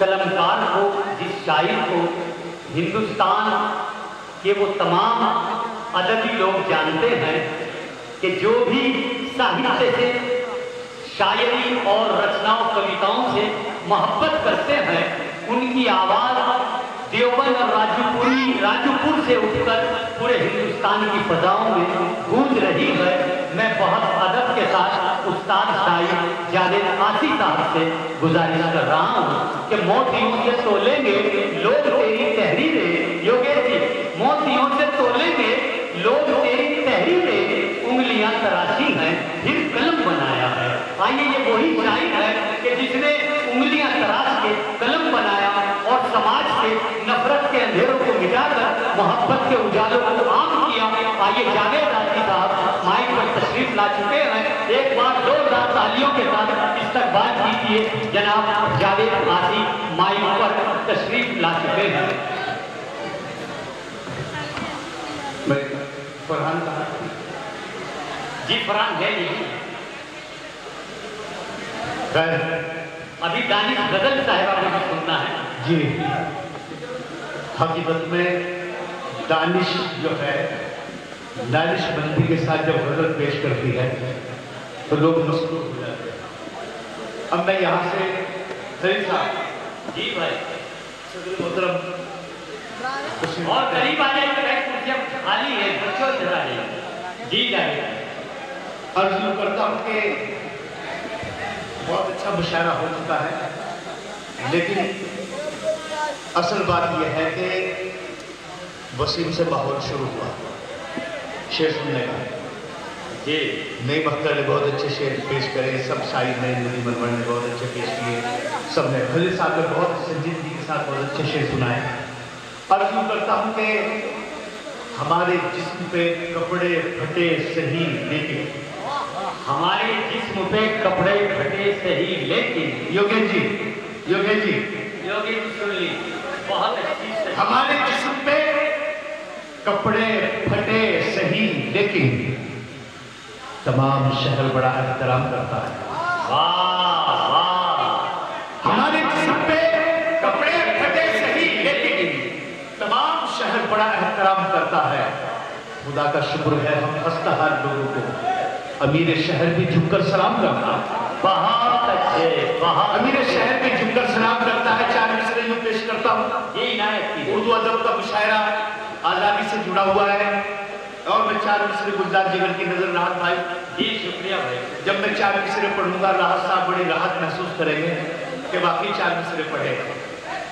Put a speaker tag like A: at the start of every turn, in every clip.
A: कलमकार को, जिस शायर को हिंदुस्तान के वो तमाम अदबी लोग जानते हैं कि जो भी साहित्य से, शायरी और रचनाओं कविताओं से मोहब्बत करते हैं, उनकी आवाज़ देवबंद और राजूपुर से उठकर पूरे हिंदुस्तान की फजाओं में गूंज रही है। मैं बहुत अदब के साथ उस्ताद शायर जावेद आसी साहब से गुजारिश कर रहा हूँ कि मोतियों से तोलेंगे लोग तेरी तहरीरें, योगेश जी, मोतियों से तोलेंगे लोग तेरी तहरीरें, उंगलियां तराशी हैं फिर कलम बनाया है। आइए, ये वही शायर है कि जिसने उंगलियां तराश के कलम बनाया और समाज से नफरत के अंधेरों को मिटाकर मोहब्बत के उजालों को आम किया। आइए, जावेद आसी साहब माइक पर तशरीफ ला चुके हैं। एक बार जोरदार तालियों के साथ इस्तकबाल कीजिए। जनाब जावेद आसी माइक पर तशरीफ ला चुके हैं।
B: मैं फरहान कहा
A: जी, फरहान है नहीं, अभी दानिश गजल साहिबा को भी सुनना है।
B: जी, हकीकत में दानिश जो है दानिश बंदी के साथ जब गजल पेश करती है तो लोग मसरूर हो जाते हैं। अब मैं यहाँ से खलील साहब
A: जी भाई,
B: मोहतरम
A: और करीब आ जाइए, कुर्सियां खाली है, बच्चों जरा जी जाइए।
B: अर्ज करता हूँ कि बहुत अच्छा मुशायरा हो चुका है, लेकिन असल बात यह है कि वसीम से माहौल शुरू हुआ शेर सुनने का।
A: जी,
B: नई मख्तर ने बहुत अच्छे शेर पेश करे, सब शायर ने, नदी मनवर ने बहुत अच्छे पेश किए, सब ने। खलील साहब ने बहुत संजीदगी के साथ बहुत अच्छे शेर सुनाए। अर्ज करता हूँ कि हमारे जिस्म पे कपड़े फटे सही लेकिन,
A: हमारे जिस्म पे कपड़े फटे सही लेकिन,
B: योगेश जी, योगेश जी,
A: योगेश जी सुन ली, बहुत अच्छी से।
B: हमारे जिस्म पे कपड़े फटे सही लेकिन तमाम शहर बड़ा एहतराम करता है।
A: वाह वाह,
B: हमारे जिस्म पे कपड़े फटे सही लेकिन तमाम शहर बड़ा एहतराम करता है। खुदा का शुक्र है हम खस्ताहाल लोगों को अमीर शहर भी झुककर सलाम करता है।
A: बहुत अच्छे, बहुत
B: अमीर शहर भी झुककर सलाम करता है। 4 मिसरे यूं पेश करता हूँ।
A: ये इनायत की
B: उर्दू अदब का मुशायरा आज़ादी से जुड़ा हुआ है और मैं 4 मिसरे गुलजार जिगर की नजर राहत भाई।
A: जी शुक्रिया भाई।
B: जब मैं 4 मिसरे पढ़ूंगा राहत साहब बड़ी राहत महसूस करेंगे कि वाकई 4 मिसरे पढ़े,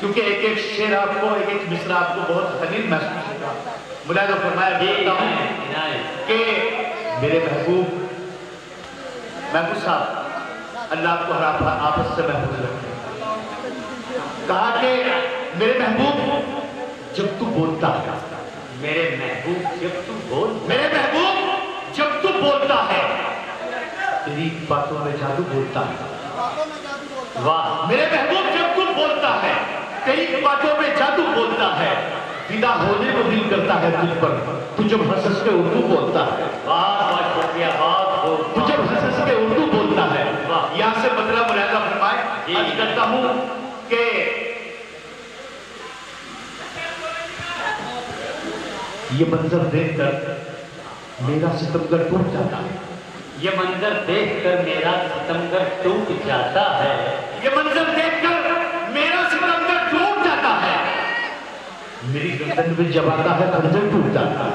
B: क्योंकि एक एक शेर आपको, एक एक मिसरा आपको बहुत हनीन महसूस होगा। मुलायदा फरमाया कि मेरे महबूब साहब, अल्लाह आपको हर आपस से महफूज रखे। कहा कि मेरे महबूब जब तू बोलता है,
A: मेरे महबूब जब तू बोल,
B: मेरे महबूब जब तू बोलता है तेरी बातों में जादू बोलता है।
A: वाह,
B: मेरे महबूब जब तू बोलता है तेरी बातों में जादू बोलता है। फिदा होने को दिल करता है तुझ पर, तू जब हंस के उर्दू बोलता है।
A: बहुत बहुत शुक्रिया, बहुत
B: तू जब हंस के उर्दू बोलता है।
A: वाह,
B: यहाँ से मतलब मुलायदा फरमाए। अर्ज करता हूँ कि ये मंजर देखकर मेरा सितमगर टूट जाता है।
A: ये मंजर देखकर मेरा सितमगर टूट जाता है।
B: ये मंजर देखकर मेरा सितमगर टूट जाता है। मेरी गर्दन में जब आता है खंजर टूट जाता है।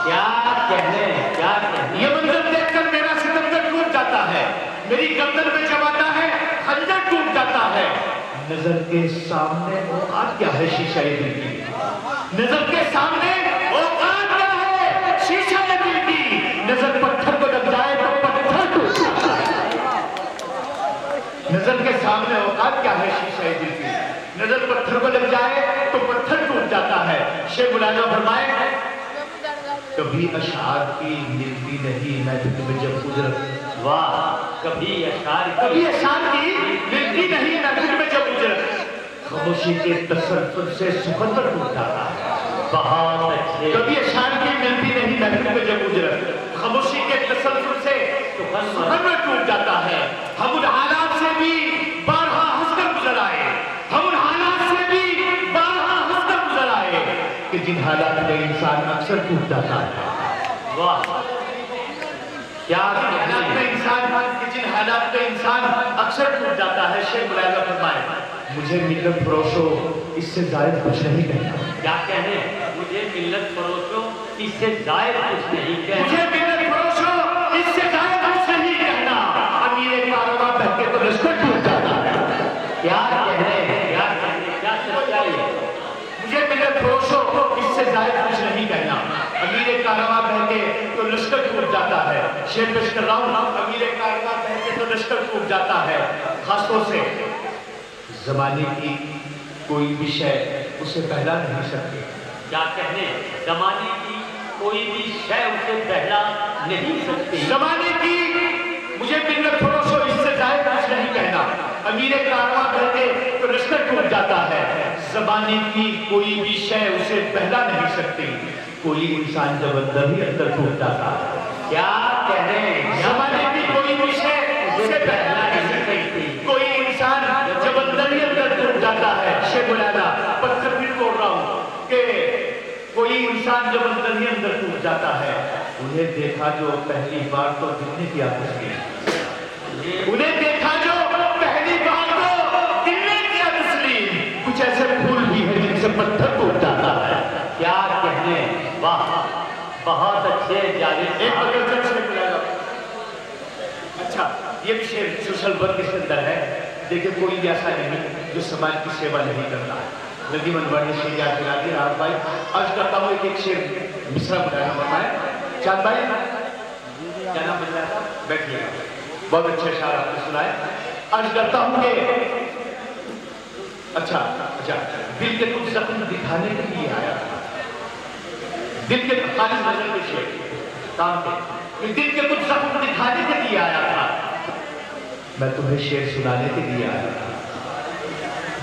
A: क्या कहने, क्या कहने।
B: ये मंजर देखकर मेरा सितमगर टूट जाता है। मेरी गर्दन में जब आता है खंजर टूट जाता है। नजर के सामने औकात क्या है शीशा दिल की, नजर के सामने औकात क्या है शीशा दिल की। नजर पत्थर को लग जाए तो पत्थर टूट जाता है। नजर के सामने औकात क्या है शीशा दिल की, नजर पत्थर को लग जाए तो पत्थर टूट जाता है। शेख मुलायदा फरमाए, कभी अशार की मिलती नहीं महफिल में जब उजरत।
A: वाह, कभी अशार
B: की मिलती नहीं महफिल में जब उजरत। खामोशी के तसल्सल से सुखंदर टूट जाता है।
A: बहुत अच्छे।
B: कभी अशार की मिलती नहीं महफिल में जब उजरत। खामोशी के तसल्सल से सुखंदर टूट जाता है। हम उन हालात से भी बारहा हंसकर गुजर आए, हम उन हालात जिन हालात में इंसान अक्सर टूट जाता है।
A: वाह, क्या
B: हालात में इंसान अक्सर टूट जाता है। शेख मुलायजा फरमाए, मुझे मिल्लत फरोशो इससे जायद कुछ नहीं कहना।
A: क्या कहने, मुझे मिल्लत फरोशो इससे जायद कुछ नहीं कहना।
B: मुझे मिल्लत फरोशो इससे जायद कुछ नहीं कहना। अमीर कारवां बहके तो लश्कर टूट जाता है।
A: क्या कहने, क्या कहने, क्या सच्चाई है।
B: मुझे मिल्लत फरोशो इससे जायद कुछ नहीं कहना। अमीर कारवां बहके तो लश्कर टूट जाता है। शेर पेश कर रहा हूं, अमीर कारवां बहके तो लश्कर टूट जाता है। खासतौर से जमाने की कोई भी शय उसे बहला नहीं सकती।
A: क्या कहने, जमाने की कोई भी शय उसे बहला नहीं सकती।
B: जमाने की मुझे मिल्लत फरोशो इससे जायद कुछ नहीं कहना। अमीर कारवां बहके तो लश्कर टूट जाता है। जमाने की कोई भी शय उसे बहला नहीं सकती। कोई इंसान जब अंदर ही अंदर टूट जाता है।
A: क्या कहने,
B: जमाने की कोई भी शय उसे बहला नहीं सकती। कोई इंसान जब अंदर ही अंदर टूट जाता है। शेख मुलायजा पत्थर फिर तोड़ रहा हूं कि कोई इंसान जब अंदर ही अंदर टूट जाता है। उन्हें देखा जो पहली बार तो दिल ने किया तस्लीम। उन्हें देखा जो पहली बार तो दिल ने किया तस्लीम। कुछ ऐसे फूल भी है जिनसे पत्थर टूट जाता है।
A: क्या कहने, वाह, बहुत अच्छे जावेद
B: एक
A: साहब।
B: बगल से शेर मुलायजा। अच्छा, ये भी शेर सोशल वर्क के अंदर है। देखिए, कोई भी ऐसा नहीं जो समाज की सेवा नहीं करता है। नदी मनवाड़ी शेर याद दिला दी राहत भाई। आज करता हूँ एक शेर मिश्रा बताया है। चांद भाई क्या नाम बताया था, बैठिए। बहुत अच्छे शायर आपने सुनाए। आज करता हूँ कि अच्छा, दिल के कुछ जख्म दिखाने के लिए आया था। दिल के खालिद नजर के शेर काम के, दिल के कुछ जख्म दिखाने के लिए आया था। मैं तुम्हें शेर सुनाने के लिए आया था।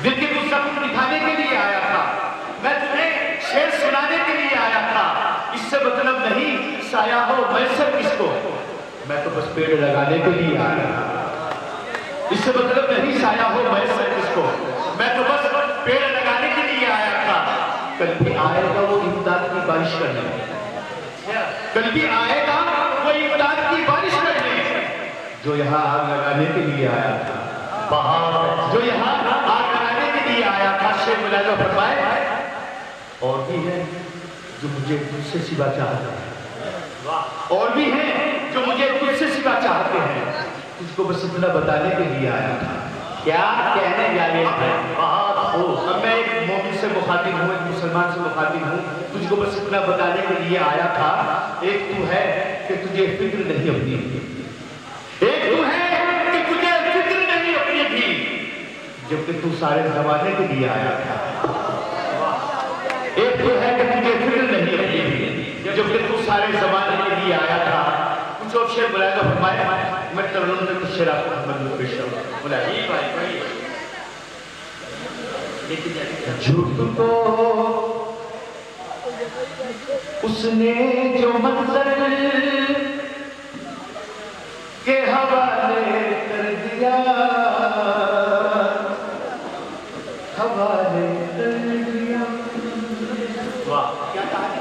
B: दिल के कुछ जख्म दिखाने के लिए आया था। मैं तुम्हें शेर सुनाने के लिए आया था। इससे मतलब नहीं साया हो मैसर किसको, मैं तो बस पेड़ लगाने के लिए आया था। इससे मतलब नहीं साया हो मैसर किसको, मैं तो बस पेड़ लगाने के लिए आया था। कल भी आएगा वो इमदाद की बारिश करने, कल भी आएगा वो इमदाद की बारिश करने, जो यहाँ आग लगाने के लिए आया था। जो यहाँ आग लगाने के लिए आया था। शेख मुलायजा फरमाए, और भी है जो मुझे तुझसे सिवा चाहता है। और भी है जो मुझे तुझसे सिवा चाहते हैं। तुझको बस इतना बताने के लिए आया था।
A: क्या कहने जावेद भाई, बहुत खूब।
B: अब मैं एक मोमिन से मुखातिब हूँ, एक मुसलमान से मुखातिब हूँ। तुझको बस इतना बताने के लिए आया था। एक तू है कि तुझे फिक्र नहीं अपनी, एक तू है कि तुझे फिक्र नहीं अपनी भी, जबकि तू सारे जमाने के लिए आया था। एक तू है कि तुझे फिक्र नहीं अपनी भी, जबकि तू सारे जमाने के लिए आया था। कुछ और शेर मुलायजा फरमाए। मैं तरन्नुम में कुछ शेर आपको पेश करूँ।
A: जी भाई, भाई।
B: झूठ को उसने जो मंजर के हवाले कर दिया, हवाले कर दिया।
A: वाह, क्या कहा है?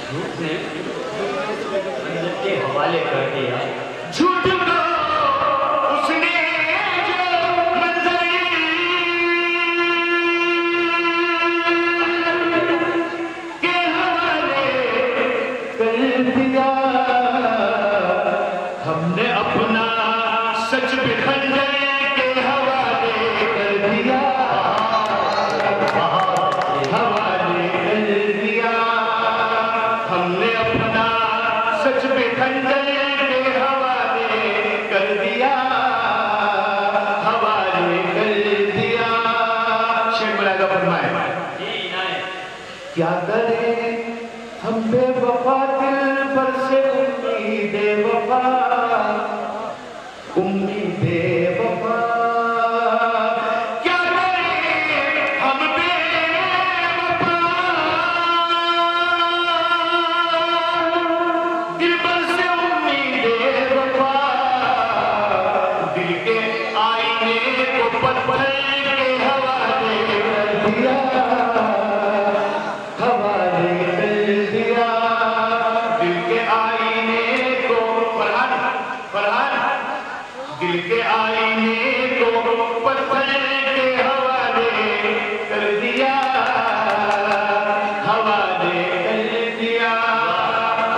A: झूठ ने मंजर के हवाले कर दिया।
B: झूठ को उसने जो मंजर के हवाले कर दिया, हमने अपना सच भी खंजर के हवाले कर दिया, हवाले कर दिया। हमने अपना सच भी खंजर के हवाले कर दिया, हवाले कर दिया। शेख मुलायजा फरमाए,
A: जी इनायत।
B: क्या करें हम बेवफा, दिल पर से उम्मीदे वफा, उम्मीदे वफा। क्या करें हम बेवफा, दिल पर से फरहान, दिल के आईने को पत्थर के हवाले कर दिया, हवाले कर दिया।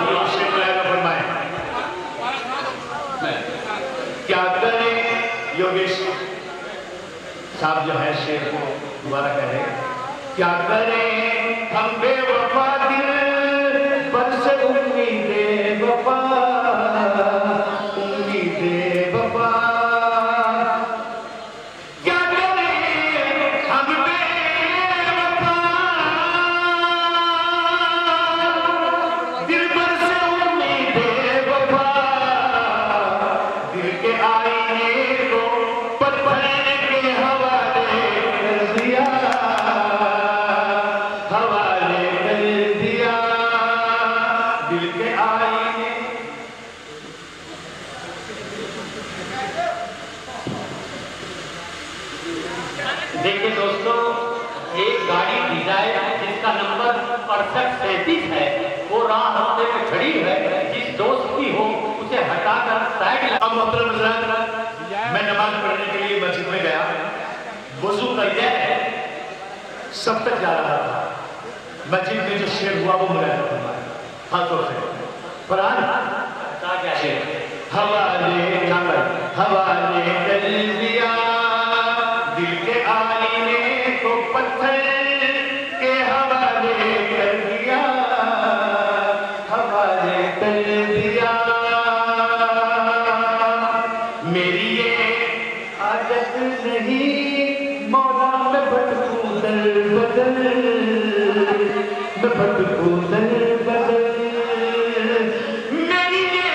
B: ये शेर लाएगा फरमाए, क्या करें योगेश साहब जो है शेर को दोबारा कह रहे हैं, क्या करें हम बेवफा दिल पर से उम्मीदें वफा, उम्मीदें वफा, क्या करें हम बेवफा दिल पर से उम्मीदें वफा, दिल के आईने को पत्थर के हवाले कर दिया, हवाले कर दिया, दिल के आईने।
A: देखिए दोस्तों, एक गाड़ी डिजायर जिसका नंबर 6537 है, वो राह रास्ते में खड़ी है, जिस दोस्त की हो उसे हटाकर साइड।
B: अब मोहतरम हज़रात, मैं नमाज पढ़ने के लिए मस्जिद में गया, वजू करके सब तक जा रहा था, मस्जिद में जो शेर हुआ वो मुलायम फरमाया हाथों से, फरहान हवाले हवाले कर दिया, दिल के आईने को पत्थर के हवाले कर दिया, हवाले कर दिया। मेरी ये आदत नहीं मौला, मैं भटकूं दर बदल, मैं भटकूं दर बदल, मेरी ये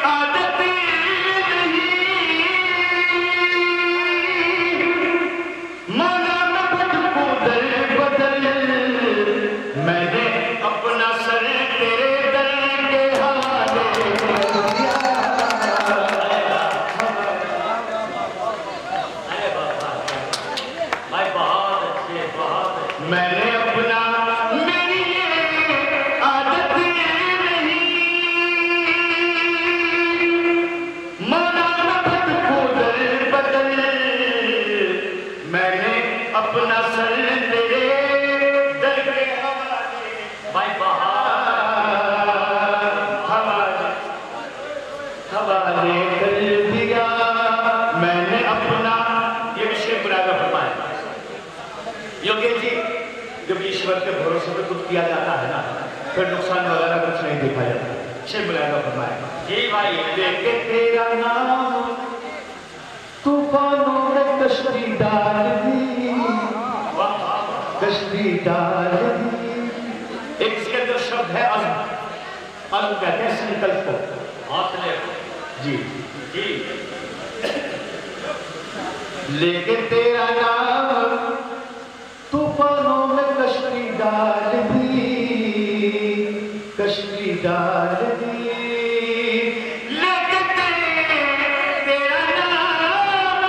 B: आदत नहीं मौला, मैं भटकूं दर बदल, मैंने अपना सर तेरे दर के हवाले कर दिया।
A: भाई बहुत अच्छे, बहुत अच्छे।
B: मैंने अपना, मेरी ये आदत नहीं मौला, मैं भटकूं दर बदल, मैंने अपना सर तेरे दर के हवाले,
A: भाई बहुत
B: हवाले हवाले कर दिया, मैंने अपना। ये विषय मुरादा फरमाया योगेश जी, जब ईश्वर के भरोसे पे कुछ किया जाता है ना, फिर नुकसान वगैरह कुछ नहीं देखा जाता। शेर मुरादा फरमाया,
A: जी भाई।
B: लेके तेरा नाम तूफानों में कश्ती डाल दी, कश्ती डाल दी। एक इसके अंदर शब्द है अज़्म, अज़्म कहते हैं संकल्प को,
A: हौसले
B: जी
A: जी।
B: लेके तेरा नाम तूफानों में कश्ती डाल दी, कश्ती डाल दी, लेके तेरा नाम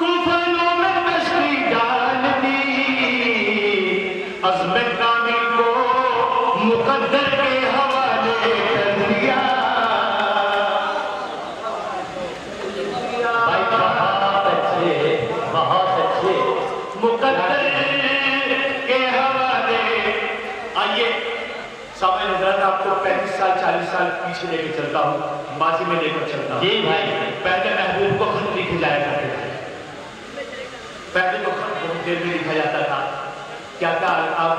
B: तूफानों में कश्ती डाल दी, अज़्म कामिल को मुक़द्दर के हवाले कर दिया।
A: भाई बहुत अच्छे, बहुत अच्छे।
B: मुक़द्दर के हवाले। आइए सामने हज़रात, आपको 35 साल 40 साल पीछे लेकर चलता हूँ, माजी में लेकर चलता हूँ।
A: जी भाई।
B: पहले महबूब को खत लिखे जाया करते थे, पहले तो खत बहुत देर में लिखा जाता था। क्या क्या आप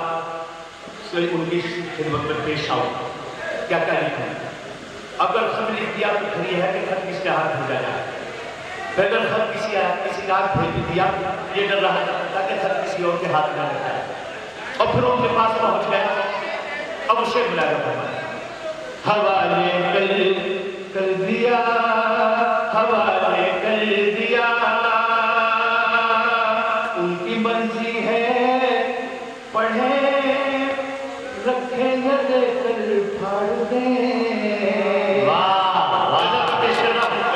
B: उनकी खिदमत में पेश आओ, क्या क्या लिखा, अगर खत लिख दिया तो फिर यह है कि खत किसके हाथ हो जाएगा, फिर अगर खत किसी का हाथ भेज दिया, ये डर रहा था कि खत किसी और के हाथ में लग जाए, और फिर उनके पास पहुंच गया। अब उसे बुलाया, हवाले कर दिया, हवाले कर दिया, उनकी मर्जी है पढ़े रखे या लेकर फाड़ दे।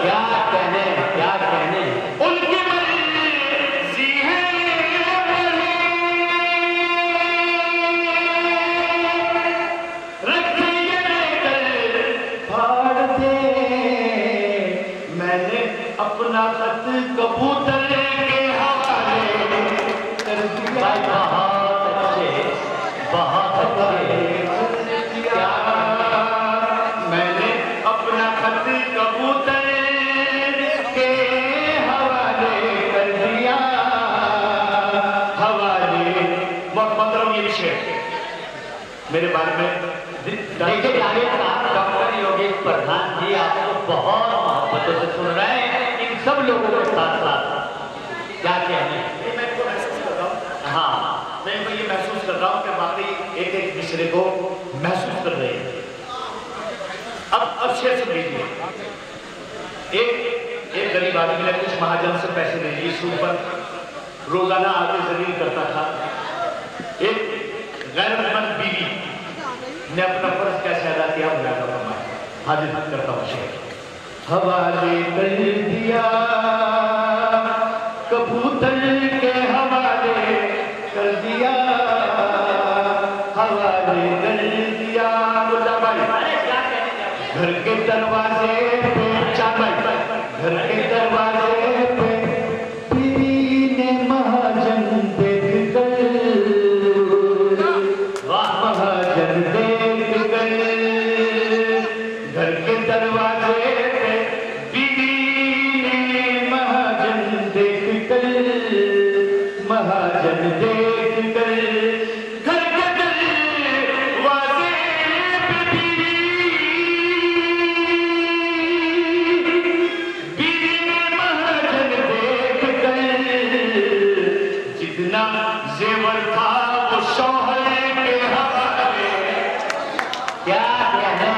A: क्या कहने, क्या कहने।
B: उनकी मर्जी है पढ़े रखे दे, मैंने अपना खत कबूतर के हवाले कर दिया।
A: भाई बहुत अच्छे
B: क्या मैंने अपना खत कबूतर के हवाले कर दिया, हवाले। मतलब ये विषय मेरे बारे में
A: देखिए जावेद साहब, डॉक्टर योगेश प्रधान जी आपको बहुत मोहब्बतों से सुन रहे हैं। इन सब लोगों के साथ साथ क्या कहने,
B: मैं इनको महसूस कर रहा हूँ।
A: हाँ
B: मैं इनको ये महसूस कर रहा हूँ कि वाकई एक एक दूसरे को महसूस कर रहे हैं। अब शेर सुन लीजिए। एक गरीब आदमी ने कुछ महाजन से पैसे ले लिए, सूद पर रोजाना आके जलील करता था। एक गैरतमंद बीवी ने अपना फर्ज कैसे अदा किया, हाजिर करता हूँ शेर। हवाले कर दिया कबूतर के हवाले कर दिया, हवाले कर दिया। मुल्ला भाई घर के दरवाजे पे, चांद भाई घर के दरवाजे पे बीवी ने महाजन देख कर, महाजन देख कर, घर के दरवाजे पे बीवी ने महाजन देख कर, महाजन देख कर, घर के दरवाजे पे बीवी ने महाजन देख कर, जितना जेवर था वो शौहर के हवाले।
A: क्या कहने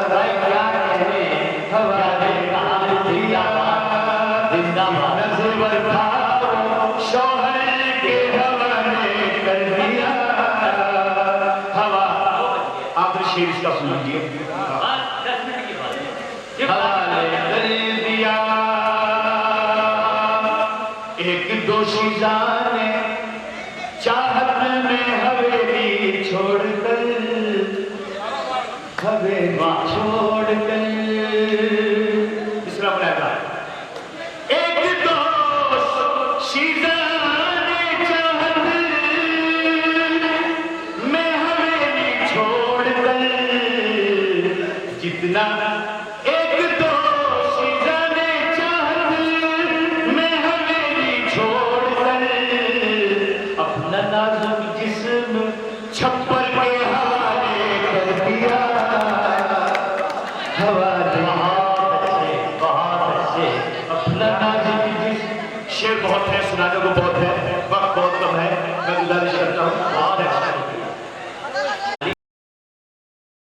A: भाई, क्या कहने, हवाले कहा जिंदाबाद जिंदाबाद।
B: जेवर था वो शौहर के हवाले कर दिया, हवा। आखिरी शेर इसका सुन लीजिए।
A: बस 10 मिनट की बात है।
B: हवाले कर दिया एक दोशीज़ा ने चाहत में हवेली छोड़कर, हवेली छोड़कर। तीसरा बनाएगा। एक दोशीज़ा ने चाहत में हवेली छोड़कर, जितना